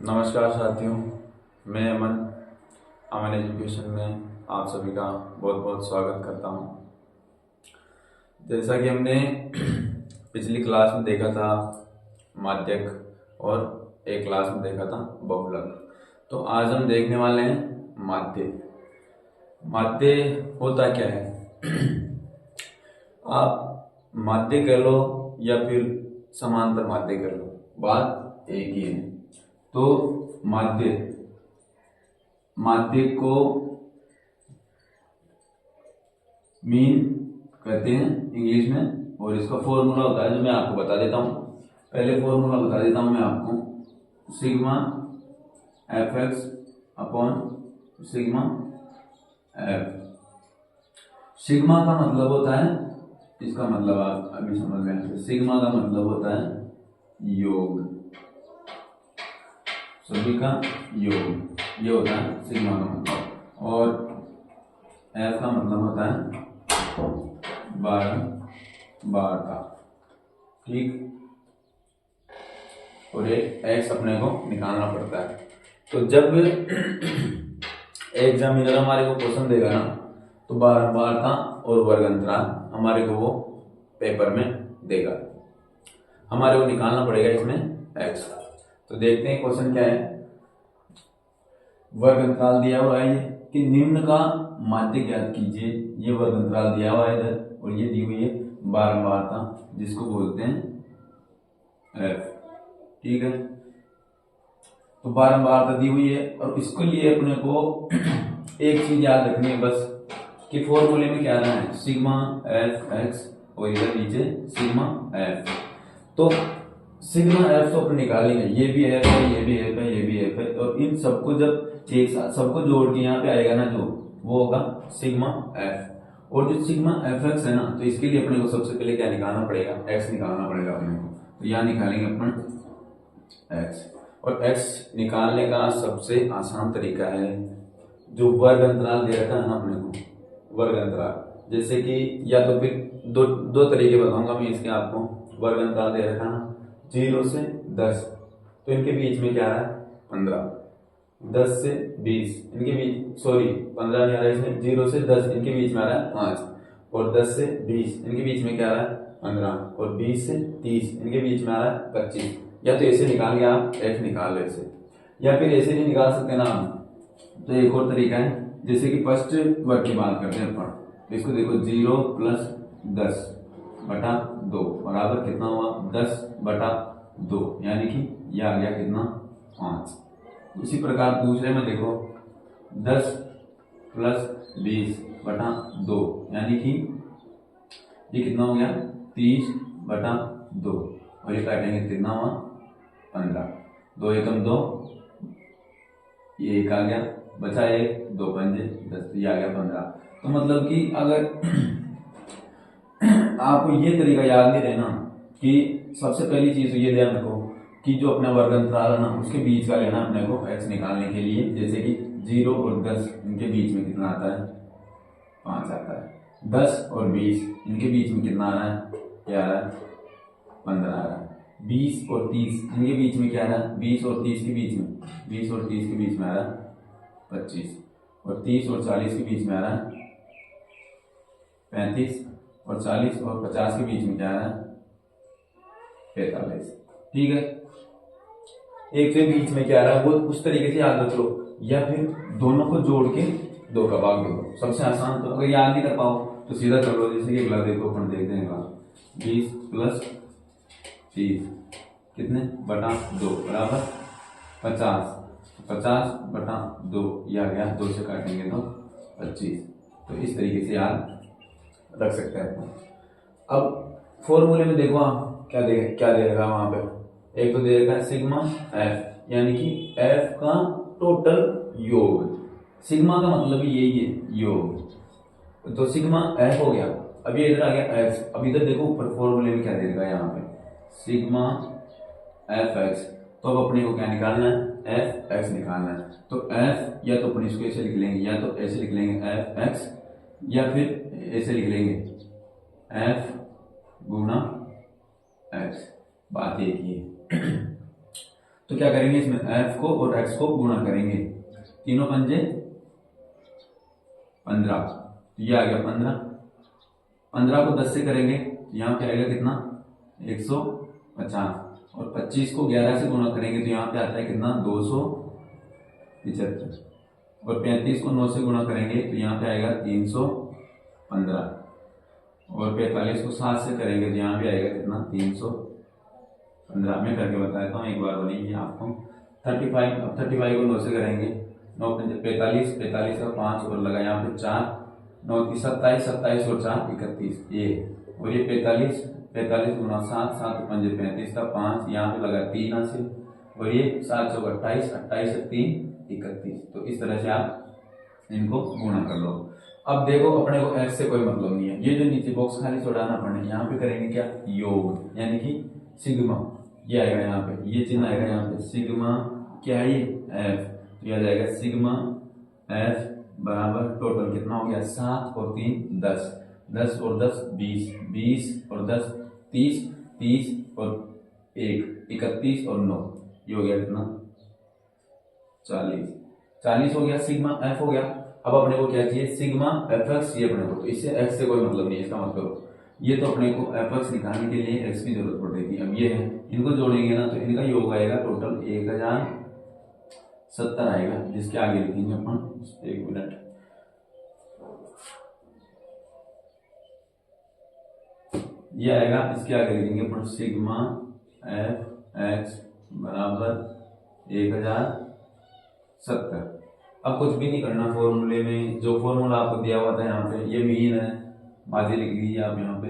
नमस्कार साथियों, मैं अमन एजुकेशन में आप सभी का बहुत बहुत स्वागत करता हूं। जैसा कि हमने पिछली क्लास में देखा था माध्यक और एक क्लास में देखा था बहुलक, तो आज हम देखने वाले हैं माध्य। माध्य होता क्या है? आप माध्य कह लो या फिर समांतर माध्य कह लो, बात एक ही है। तो माध्य को मीन कहते हैं इंग्लिश में, और इसका फॉर्मूला होता है जो मैं आपको बता देता हूं। पहले फॉर्मूला बता देता हूं मैं आपको, sigma F x upon sigma F. Sigma का मतलब होता है, इसका मतलब आप अभी समझ लें, सिग्मा का मतलब होता है योग, सभी का योग, ये होता है सिग्मा का मतलब। और एफ का मतलब होता है बार का, ठीक। और एक एक्स अपने को निकालना पड़ता है। तो जब एग्जामिनर हमारे को क्वेश्चन देगा ना, तो बार का और वर्ग अंतराल हमारे को वो पेपर में देगा, हमारे को निकालना पड़ेगा इसमें एक्स। तो देखते हैं क्वेश्चन क्या है। वर्ग अंतराल दिया हुआ है कि निम्न का माध्य ज्ञात कीजिए। ये वर्ग अंतराल दिया हुआ है इधर, और ये दी हुई है बारंबारता, जिसको बोलते हैं एफ, ठीक है। तो बारंबारता दी हुई है, और इसके लिए अपने को एक चीज याद रखनी है बस, कि फॉर्मूले में क्या रहना है, सिग्मा एफ एक्स, और इधर नीचे सिग्मा एफ। तो सिग्मा एफ तो अपन निकालेंगे, ये भी एफ है, ये भी एफ है, ये भी एफ है, और इन सबको जब एक साथ सबको जोड़ के यहाँ पे आएगा ना, जो वो होगा सिग्मा एफ। और जो सिग्मा एफ एक्स है ना, तो इसके लिए अपने को सबसे पहले क्या निकालना पड़ेगा, एक्स निकालना पड़ेगा अपने को। तो यहाँ निकालेंगे अपन एक्स, और एक्स निकालने का सबसे आसान तरीका है जो वर्ग अंतराल दे रखा है ना अपने को, वर्ग अंतराल। जैसे कि या तो फिर दो तरीके बताऊंगा मैं इसके आपको। वर्ग अंतराल दे रखा ना 0 से 10, तो इनके बीच में क्या है 15। 10 से 20 इनके बीच, सॉरी 15 नहीं आ रहा है इसमें, 0 से 10 इनके बीच में आ रहा है 5, और 10 से 20 इनके बीच में क्या आ रहा है 15, और 20 से 30 इनके बीच में आ रहा है 25। या तो ऐसे निकाल के आप एफ निकाल लो ऐसे, या फिर ऐसे भी निकाल सकते हैं ना आप। तो एक और तरीका है, जैसे कि फर्स्ट वर्ग की बात करते हैं अपन, तो इसको देखो 0 प्लस 10 बटा 2 बराबर कितना हुआ 10 बटा 2, यानी कि यह आ गया कितना 5। उसी प्रकार दूसरे में देखो 10 प्लस 20 बटा 2, यानी कि ये कितना हो गया 30 बटा 2, और ये काटेंगे कितना हुआ 15। 2 एकम 2, ये एक आ गया, बचा एक, 2 पंजे 10, ये आ गया 15। तो मतलब कि अगर आपको ये तरीका याद नहीं रहना, कि सबसे पहली चीज तो ये ध्यान रखो कि जो अपना वर्ग अंतराल है ना, उसके बीच का लेना अपने को एक्स निकालने के लिए। जैसे कि 0 और 10 इनके बीच में कितना आता है 5 आता है। 10 और 20 इनके बीच में कितना आ रहा है, क्या आ रहा है 15 आ रहा है। 20 और 30 इनके बीच में क्या आ रहा है, 20 और 30 के बीच में, 20 और 30 के बीच में आ रहा है 25, और 30 और 40 के बीच में आ रहा है 35, और 40 और 50 के बीच में क्या आ रहा है 45, ठीक है। एक के बीच में क्या आ रहा है वो उस तरीके से याद रख लो, या फिर दोनों को जोड़ के 2 का भाग दो, सबसे आसान। तो अगर याद नहीं कर पाओ तो सीधा कर लो। जैसे कि अगला देखो, अपन देखते हैं 20 प्लस 30 कितने बटा 2 बराबर 50, 50 बटा 2, यह आ गया 2 से काटेंगे तो 25। तो इस तरीके से याद रख सकते हैं। अब फॉर्मूले में देखो आप क्या दे रखा वहां पे, एक तो दे रखा है सिग्मा एफ, यानी कि एफ का टोटल योग। सिग्मा का मतलब यही है योग, तो सिग्मा एफ हो गया। अब ये इधर आ गया एक्स। अब इधर देखो ऊपर फॉर्मूले में क्या दे रखा है यहाँ पे, सिग्मा एफ एक्स। तो अब अपने को क्या निकालना है, एफ एक्स निकालना है। तो एफ या तो अपन इसको ऐसे लिख लेंगे, या तो ऐसे लिख लेंगे एफ एक्स, या फिर ऐसे लिख लेंगे एफ गुना एक्स, बात एक ही है। तो क्या करेंगे इसमें f को और x को गुणा करेंगे, तीनों पंजे 15, तो ये आ गया 15। 15 को 10 से करेंगे तो यहाँ पे आएगा कितना 150, और 25 को 11 से गुणा करेंगे तो यहाँ पे आता है कितना 275, और 35 को 9 से गुणा करेंगे तो यहाँ पे आएगा 315, और 45 को 7 से करेंगे तो यहाँ पे आएगा कितना 315। मैं करके बताता हूँ एक बार बनेगी आपको 35। अब 35 को 9 से करेंगे, 9 45, 45 का 5 और लगा यहाँ पे 4, 9 की 27, 27 और 4 31, ये और ये 45, 45 गुना 7, 7 पंजे 35 का 5, यहाँ पे लगा 3 हासिल, और ये 7 चौक 28, 28 से 3 31। तो इस तरह से आप इनको गुणा कर लो। अब देखो अपने को x से कोई मतलब नहीं है, ये जो नीचे बॉक्स खाली छोड़ाना पड़े, यहाँ पे करेंगे क्या योग, यानी कि सिग्मा, ये आएगा यहाँ पे, ये चिन्ह आएगा यहाँ पे सिग्मा, क्या है ये f, तो यह जाएगा सिग्मा f बराबर टोटल कितना हो गया 7 और 3 10, 10 और 10 20, 20 और 10 30, 30 और 1 31 और 9, ये हो गया कितना 40, 40 हो गया, सिग्मा f हो गया। अब अपने को क्या चाहिए सिग्मा fx, ये अपने को, तो इससे x से कोई मतलब नहीं है, इसका मतलब ये तो अपने को fx निकालने के लिए x की जरूरत पड़ेगी। अब ये है, इनको जोड़ेंगे ना तो इनका योग आएगा टोटल 1070 आएगा, जिसके आगे लिखेंगे अपन, एक मिनट, ये आएगा, इसके आगे लिखेंगे अपन सिग्मा fx बराबर 1070। अब कुछ भी नहीं करना, फॉर्मूले में जो फॉर्मूला आपको दिया हुआ था यहाँ पे, ये मीन है, माध्य लिख लीजिए आप यहाँ पे,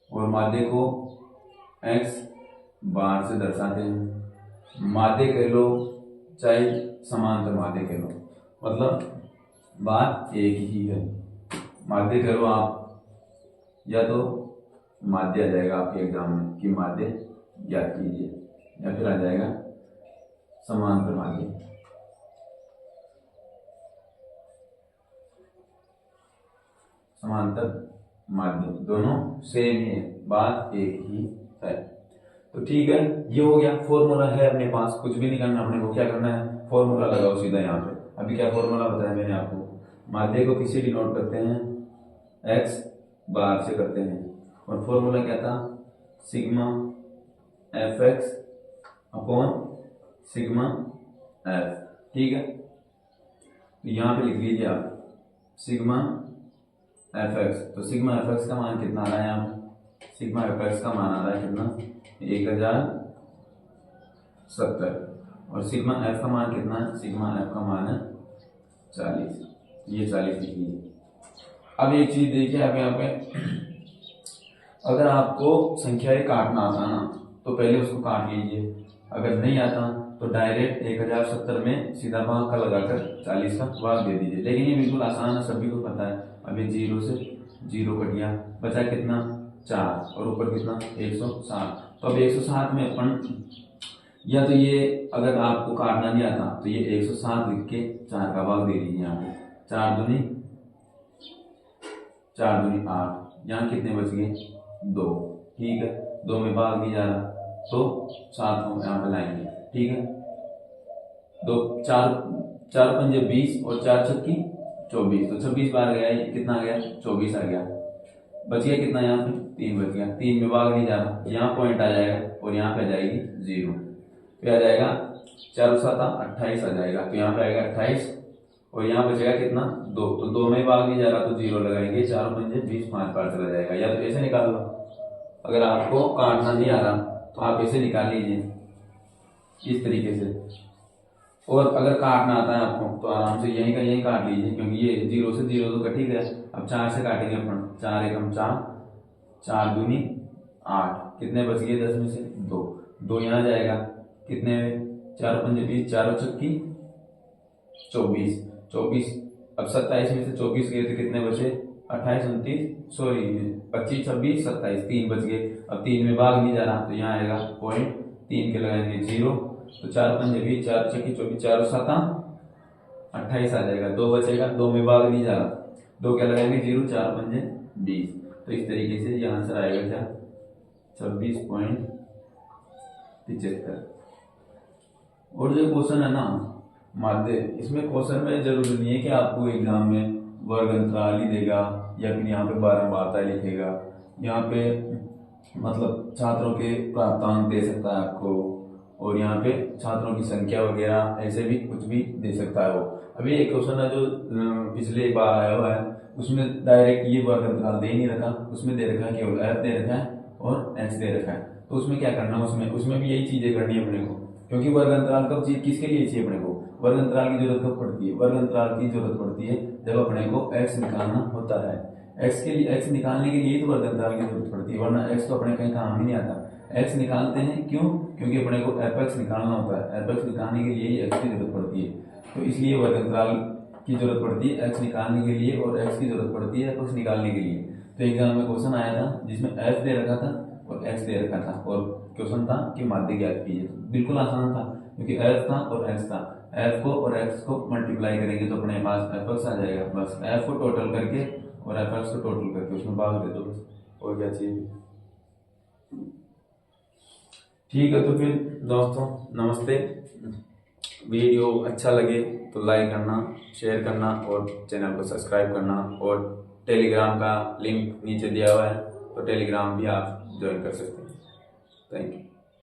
और माध्य को x बार से दर्शाते हैं। माध्य कह लो चाहे समांतर माध्य कह लो, मतलब बात एक ही है। माध्य कह लो आप, या तो माध्य आ जाएगा आपके एग्जाम में कि माध्य ज्ञात कीजिए, या फिर आ जाएगा समांतर माध्य। समांतर माध्य दोनों सेम ही है, बात एक ही है। तो ठीक है, ये हो गया, फॉर्मूला है अपने पास, कुछ भी नहीं करना अपने को, क्या करना है फॉर्मूला लगाओ सीधा यहाँ पे। अभी क्या फॉर्मूला बताया मैंने आपको, माध्य को किसी डिनोट करते हैं x बार से करते हैं, और फॉर्मूला क्या था sigma fx upon sigma f, ठीक है। तो यहाँ पे लिख लीजिए आप सिग्मा fx, तो सिग्मा fx का मान कितना आ रहा है यहाँ पे, सिग्मा fx का मान आ रहा है कितना 1070, और सिग्मा f का मान कितना है, सिग्मा f का मान है 40, ये 40 लिख लीजिए। अब एक चीज देखिए, अब यहाँ पे अगर आपको संख्याएं काटना आता ना तो पहले उसको काट लीजिए, अगर नहीं आता तो डायरेक्ट 1070 में सीधा भाग का लगाकर 40 का भाग दे दीजिए। लेकिन ये बिल्कुल आसान है, सभी को पता है। अभी 0 से 0 कट गया, बचा कितना 4, और ऊपर कितना 160। तो अब 160 में अपन, या तो ये अगर आपको काटना नहीं आता तो ये 160 लिख के 4 का भाग दे दीजिए यहाँ पे, 4 दूनी 8, यहाँ कितने बच गए 2, ठीक है, 2 में भाग नहीं जा रहा तो 7 को यहाँ पे लाएंगे, ठीक है। 2 4 4 पंजे 20 और 4 छक्की 24, तो 26 बार गया, ये कितना आ गया 24 आ गया, बच गया कितना यहाँ पे 3 बच गया, 3 में भाग नहीं जा रहा, यहाँ पॉइंट आ जाएगा और यहाँ पे आ जाएगी 0, फिर आ जाएगा 4 7 28 आ जाएगा, तो यहाँ पे आएगा 28, और यहाँ बचेगा कितना 2, तो 2 में भाग नहीं जा रहा तो 0 लगाएंगे, 4 पंजे 20, 5 बार चला जाएगा। या तो ऐसे निकाल लो, अगर आपको काटना नहीं आ रहा तो आप ऐसे निकाल लीजिए इस तरीके से, और अगर काटना आता है आपको तो आराम से यहीं का यहीं काट लीजिए, क्योंकि ये 0 से 0 तो कट ही गया। अब 4 से काटेंगे अपन, 4 एकम 4, 4 दूनी 8, कितने बच गए 10 में से 2, 2 यहाँ जाएगा, कितने 4 पंजे 20, 4 छक्की 24, 24, अब 27 में से 24 गए तो कितने बचे 28 29, सॉरी 25 26 27, 3 बच गए। अब 3 में भाग नहीं जा रहा तो यहाँ आएगा पॉइंट, 3 के लगाएंगे 0, तो 4 पंजे 20, 4 छक्की 24, 4 7 28 आ जाएगा, 2 बचेगा, 2 में भाग नहीं जा रहा, 2 क्या लगाएंगे 0, 4 पंजे 20। तो इस तरीके से ये आंसर आएगा क्या 26.75। और जो क्वेश्चन है ना माध्य, इसमें क्वेश्चन में जरूरी नहीं है कि आपको एग्जाम में वर्ग अंतराल ही देगा या फिर यहाँ पे बारंबारता लिखेगा। यहाँ पे मतलब छात्रों के प्राप्तांक दे सकता है आपको, और यहाँ पे छात्रों की संख्या वगैरह ऐसे भी कुछ भी दे सकता है वो। अभी एक क्वेश्चन है जो पिछले बार आया हुआ है, उसमें डायरेक्ट ये वर्ग अंतराल दे नहीं रखा, उसमें दे रखा है केवल f दे रखा है और x दे रखा है। तो उसमें क्या करना है, उसमें भी यही चीजें करनी है अपने को, क्योंकि वर्ग अंतराल कब चाहिए, किसके लिए चाहिए अपने को, वर्ग अंतराल की जरूरत कब पड़ती है, वर्ग अंतराल की जरूरत पड़ती है जब अपने को x निकालना होता है। x के लिए, x निकालने के लिए तो वर्ग अंतराल की जरूरत पड़ती है, वरना x तो अपने कहीं काम ही नहीं आता। x निकालते हैं क्यों, क्योंकि अपने को fx निकालना होता है, fx निकालने के लिए ही x की जरूरत पड़ती है। तो इसलिए वर्ग अंतराल की जरूरत पड़ती है x निकालने के लिए, और x की जरूरत पड़ती है fx निकालने के लिए। तो एग्जाम में क्वेश्चन आया था जिसमें f दे रखा था और x दे रखा था, और क्वेश्चन था कि माध्य ज्ञात कीजिए। बिल्कुल आसान था, क्योंकि f था और x था, f को और x को मल्टीप्लाई करेंगे तो अपने पास fx आ जाएगा। बस f को टोटल करके और fx को टोटल करके उसमें भाग दे दो, और क्या चाहिए। ठीक है, तो फिर दोस्तों नमस्ते। वीडियो अच्छा लगे तो लाइक करना, शेयर करना और चैनल को सब्सक्राइब करना, और टेलीग्राम का लिंक नीचे दिया हुआ है, तो टेलीग्राम भी आप ज्वाइन कर सकते हैं। Thank you.